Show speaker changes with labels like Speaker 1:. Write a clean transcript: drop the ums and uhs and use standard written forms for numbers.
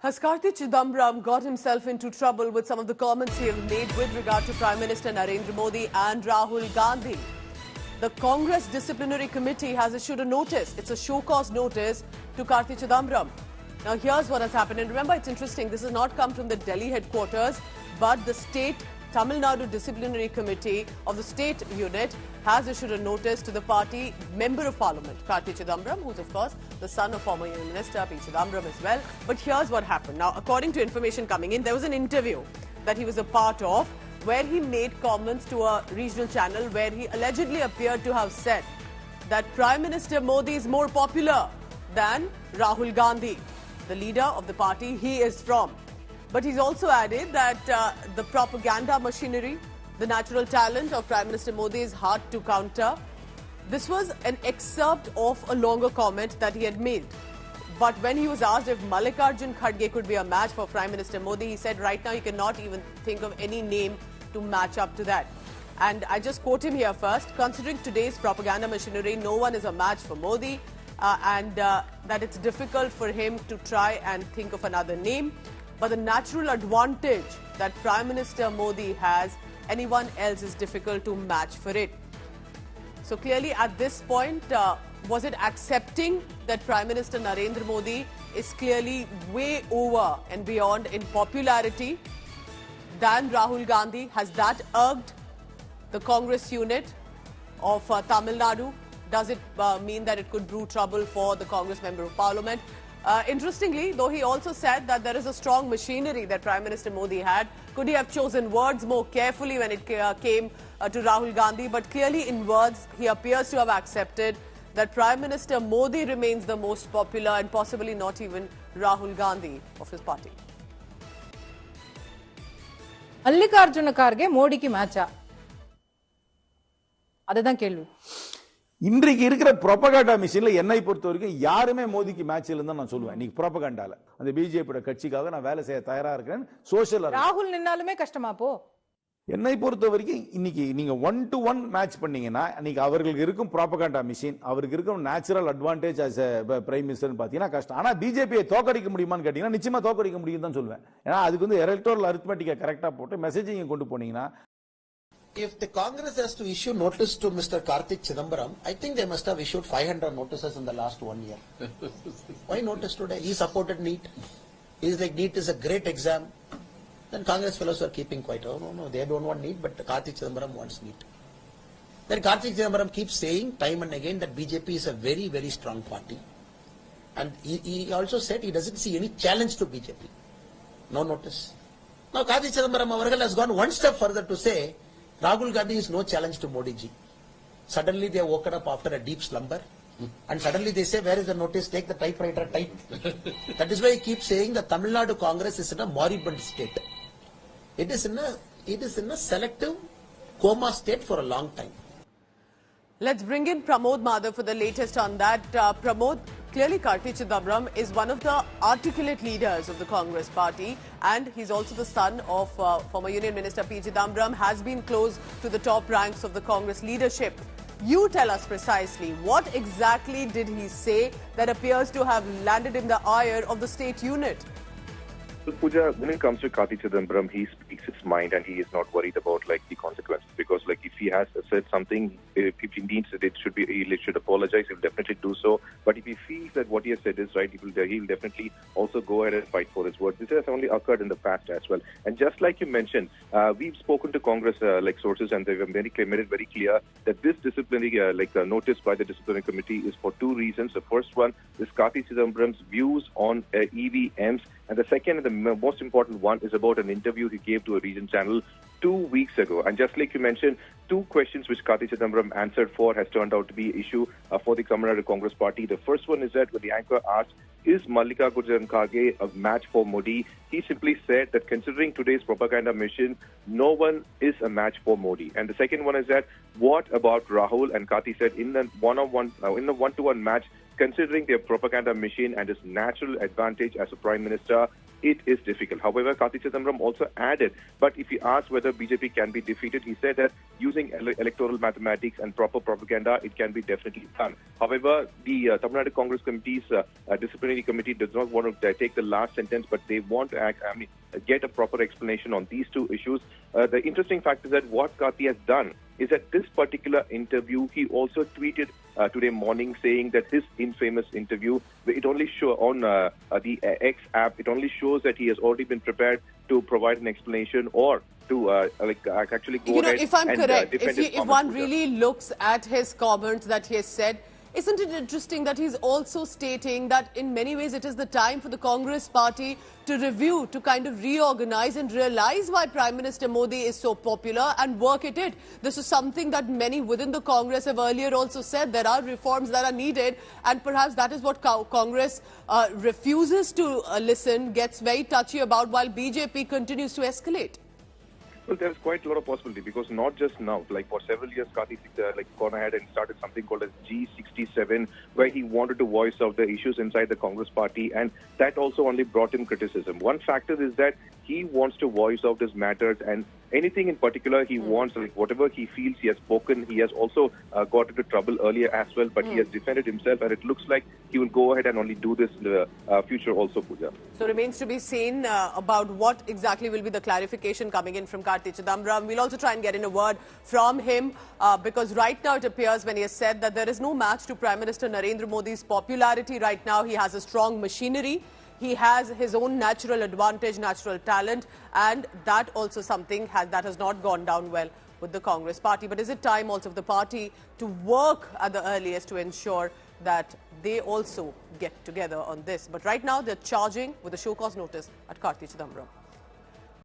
Speaker 1: Has Karti Chidambaram got himself into trouble with some of the comments he has made with regard to Prime Minister Narendra Modi and Rahul Gandhi? The Congress Disciplinary Committee has issued a notice. It's a show cause notice to Karti Chidambaram. Now here's what has happened. And remember, it's interesting. This has not come from the Delhi headquarters, but the state Tamil Nadu Disciplinary Committee of the state unit has issued a notice to the party member of parliament, Karti Chidambaram, who's of course the son of former Union Minister P. Chidambaram as well. But here's what happened. Now, according to information coming in, there was an interview that he was a part of where he made comments to a regional channel where he allegedly appeared to have said that Prime Minister Modi is more popular than Rahul Gandhi, the leader of the party he is from. But he's also added that the propaganda machinery, the natural talent of Prime Minister Modi is hard to counter. This was an excerpt of a longer comment that he had made. But when he was asked if Mallikarjun Kharge could be a match for Prime Minister Modi, he said right now he cannot even think of any name to match up to that. And I just quote him here first. Considering today's propaganda machinery, no one is a match for Modi and that it's difficult for him to try and think of another name. But the natural advantage that Prime Minister Modi has, anyone else is difficult to match for it. So clearly at this point, was it accepting that Prime Minister Narendra Modi is clearly way over and beyond in popularity than Rahul Gandhi? Has that irked the Congress unit of Tamil Nadu? Does it mean that it could brew trouble for the Congress Member of Parliament? Interestingly, though, he also said that there is a strong machinery that Prime Minister Modi had. Could he have chosen words more carefully when it came to Rahul Gandhi? But clearly in words, he appears to have accepted that Prime Minister Modi remains the most popular and possibly not even Rahul Gandhi of his party.
Speaker 2: Mallikarjun Kharge Modi ki matcha. Adha kelvi.
Speaker 3: இன்றைக்கு இருக்கிற propaganda மிஷின்ல என்னை பொறுத்த வரைக்கும் யாருமே மோடிக்கு match இல்லைன்னு நான் சொல்லுவேன். இன்னைக்கு ப்ரோபகண்டால அந்த பிஜேபியோட கட்சிக்காக நான் வேலை செய்ய தயாரா இருக்கேன். சோஷியல்
Speaker 2: ராகுல் நின்னாலுமே கஷ்டமா போ.
Speaker 3: என்னை பொறுத்த வரைக்கும் இன்னைக்கு நீங்க 1-to-1 மேட்ச் பண்ணீங்கன்னா இன்னைக்கு அவர்களுக்கு இருக்கும் ப்ரோபகண்டா மிஷின், அவருக்கு இருக்கும் natural advantage as prime minister பாத்தீங்கன்னா கஷ்டம். ஆனா பிஜேபியை தோக்கடிக்க முடியுமான்னு கேட்டீங்கன்னா நிச்சயமா தோக்கடிக்க முடியும் தான் சொல்லுவேன். ஏன்னா அதுக்கு வந்து எலக்டோரல் அரித்மெட்டிக்கை கரெக்டா போட்டு மெசேஜிங் கொண்டு போனீங்கன்னா.
Speaker 4: If the Congress has to issue notice to Mr. Karti Chidambaram, I think they must have issued 500 notices in the last 1 year. Why notice today? He supported NEET. He's like NEET is a great exam. Then Congress fellows are keeping quiet. Oh no, they don't want NEET, but Karti Chidambaram wants NEET. Then Karti Chidambaram keeps saying time and again that BJP is a very, very strong party. And he also said he doesn't see any challenge to BJP. No notice. Now Karti Chidambaram Avargal has gone one step further to say Rahul Gandhi is no challenge to Modi ji. Suddenly they have woken up after a deep slumber and suddenly they say, where is the notice? Take the typewriter, type. That is why he keeps saying the Tamil Nadu Congress is in a moribund state. It is in a selective coma state for a long time.
Speaker 1: Let's bring in Pramod Madhav for the latest on that. Pramod, clearly Karti Chidambaram is one of the articulate leaders of the Congress party and he's also the son of former Union Minister P. Chidambaram, has been close to the top ranks of the Congress leadership. You tell us precisely, what exactly did he say that appears to have landed in the ire of the state unit?
Speaker 5: Pooja, when it comes to Karti Chidambaram, he speaks his mind and he is not worried about the consequences, because if he has said something, if he needs it, he should apologize. He'll definitely do so. But if he feels that what he has said is right, he'll definitely also go ahead and fight for his words. This has only occurred in the past as well. And just like you mentioned, we've spoken to Congress sources, and they've made it very clear that this disciplinary notice by the Disciplinary Committee is for two reasons. The first one is Karti Chidambaram's views on EVMs. And the second and the most important one is about an interview he gave to a region channel 2 weeks ago. And just like you mentioned, two questions which Karti Chidambaram answered for has turned out to be an issue for the Tamil Nadu Congress party. The first one is that when the anchor asked, is Mallikarjun Kharge a match for Modi? He simply said that considering today's propaganda mission, no one is a match for Modi. And the second one is that what about Rahul? And Karti said in the one-to-one match, considering their propaganda machine and his natural advantage as a prime minister, it is difficult. However, Karti Chidambaram also added, but if he asked whether BJP can be defeated, he said that using electoral mathematics and proper propaganda, it can be definitely done. However, the Tamil Nadu Congress Committee's Disciplinary Committee does not want to take the last sentence, but they want to get a proper explanation on these two issues. The interesting fact is that what Karti has done is that this particular interview, he also tweeted today morning saying that this infamous interview, it only shows on the X app, it only shows that he has already been prepared to provide an explanation or to actually go ahead
Speaker 1: if I'm
Speaker 5: and
Speaker 1: correct,
Speaker 5: defend his
Speaker 1: if one really looks at his comments that he has said, isn't it interesting that he's also stating that in many ways it is the time for the Congress party to review, to kind of reorganize and realize why Prime Minister Modi is so popular and work at it. This is something that many within the Congress have earlier also said. There are reforms that are needed, and perhaps that is what Congress refuses to listen, gets very touchy about, while BJP continues to escalate.
Speaker 5: Well, there's quite a lot of possibility because not just now, like for several years, Karti gone ahead and started something called as G67, where he wanted to voice out the issues inside the Congress party, and that also only brought him criticism. One factor is that he wants to voice out his matters, and anything in particular he wants, like whatever he feels he has spoken. He has also got into trouble earlier as well, but he has defended himself, and it looks like he will go ahead and only do this in the future also, Pooja.
Speaker 1: So remains to be seen about what exactly will be the clarification coming in from Karti Chidambaram. We'll also try and get in a word from him because right now it appears when he has said that there is no match to Prime Minister Narendra Modi's popularity right now. He has a strong machinery. He has his own natural advantage, natural talent, and that also something that has not gone down well with the Congress party. But is it time also for the party to work at the earliest to ensure that they also get together on this? But right now they're charging with a show cause notice at Karti Chidambaram.